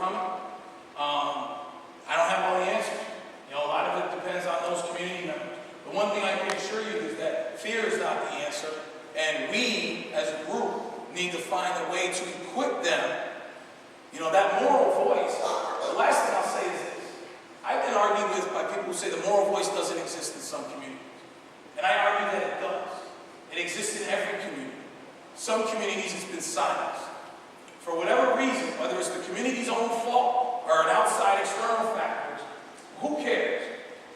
coming. I don't have all the answers. You know, a lot of it depends on those community members. The one thing I can assure you is that fear is not the answer, and we, as a group, need to find a way to equip them. You know, that moral voice. The last thing I'll say is this. I've been argued with by people who say the moral voice doesn't exist in some communities. And I argue that it does. It exists in every community. Some communities it's been silenced. For whatever reason, whether it's the community's own fault or an outside external factors, who cares?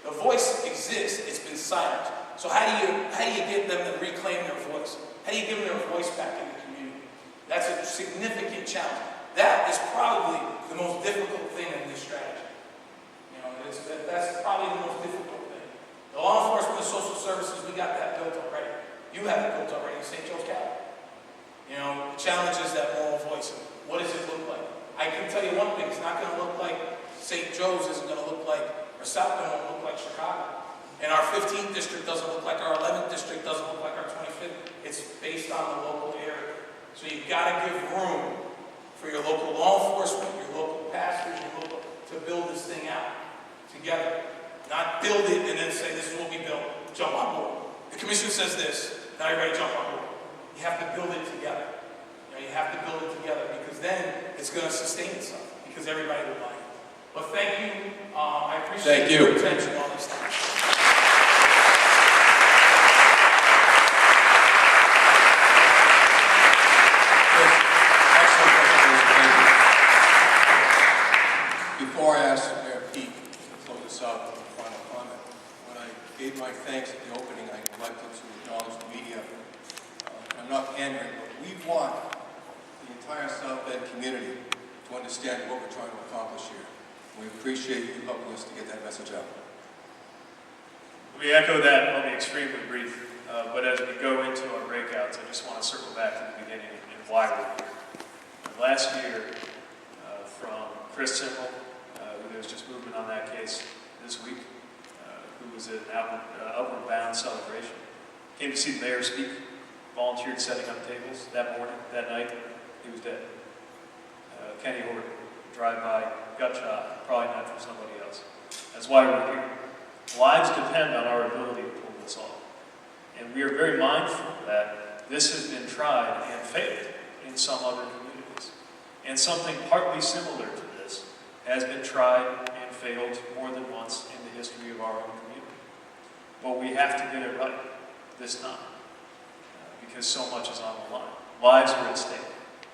The voice exists, it's been silenced. So how do you get them to reclaim their voice? How do you give them their voice back in the community? That's a significant challenge. That is probably the most difficult thing in this strategy. You know, that's probably the most difficult thing. The law enforcement and social services, we got that built already. You have it built already in St. Joe's County. You know, the challenge is that moral voice. What does it look like? I can tell you one thing, it's not going to look like St. Joe's isn't going to look like, or South Bend won't look like Chicago. And our 15th district doesn't look like our 11th district, doesn't look like our 25th. It's based on the local area. So you've got to give room for your local law enforcement, your local pastors, to build this thing out together. Not build it and then say, this is what we built, jump on board. The commission says this, now you're ready to jump on board. You have to build it together. You know, you have to build it together because then it's going to sustain itself because everybody will buy it. But thank you. I appreciate your attention all this time. Before I ask Mayor Pete to close us out with a final comment, when I gave my thanks at the opening, I neglected to acknowledge the media. I'm not pandering, but we want the entire South Bend community to understand what we're trying to accomplish here. We appreciate you helping us to get that message out. We echo that. I'll be extremely brief. But as we go into our breakouts, I just want to circle back to the beginning and why we're here. Last year, from Chris Simmel, who there's just movement on that case this week, who was at an Outward Bound celebration, came to see the mayor speak, volunteered setting up tables that morning, that night, he was dead. Kenny Horton, drive-by, gut shot, probably not from somebody else. That's why we're here. Lives depend on our ability to pull this off. And we are very mindful that this has been tried and failed in some other communities. And something partly similar to this has been tried and failed more than once in the history of our own community. But we have to get it right this time, because so much is on the line. Lives are at stake.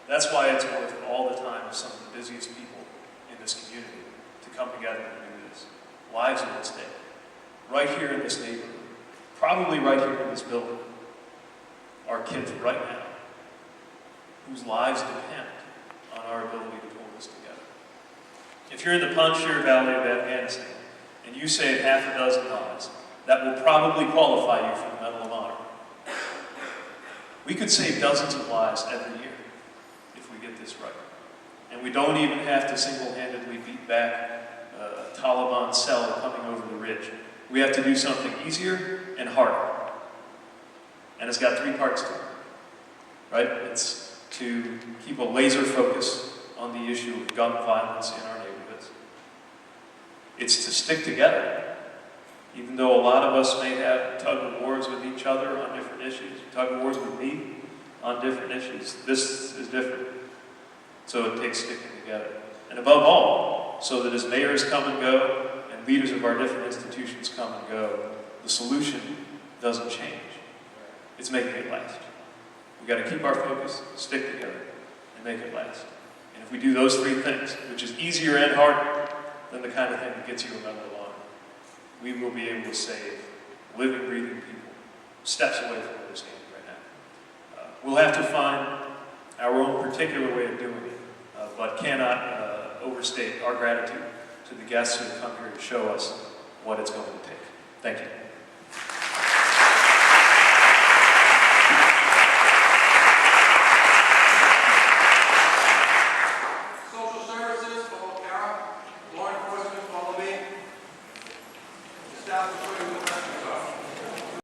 That's why it's worth all the time of some of the busiest people in this community to come together and do this. Lives are at stake. Right here in this neighborhood, probably right here in this building, are kids right now whose lives depend on our ability to pull this together. If you're in the Panjshir Valley of Afghanistan and you save half a dozen lives, that will probably qualify you for the Medal of Honor. We could save dozens of lives every year if we get this right. And we don't even have to single-handedly beat back a Taliban cell coming over the ridge. We have to do something easier and harder. And it's got three parts to it, right? It's to keep a laser focus on the issue of gun violence in our neighborhoods. It's to stick together. Even though a lot of us may have tug-of-wars with each other on different issues, tug-of-wars with me on different issues, this is different. So it takes sticking together. And above all, so that as mayors come and go, and leaders of our different institutions come and go, the solution doesn't change. It's making it last. We've got to keep our focus, stick together, and make it last. And if we do those three things, which is easier and harder than the kind of thing that gets you a Medal of Honor, we will be able to save living, breathing people steps away from where we're standing right now. We'll have to find our own particular way of doing it, but cannot overstate our gratitude to the guests who have come here to show us what it's going to take. Thank you.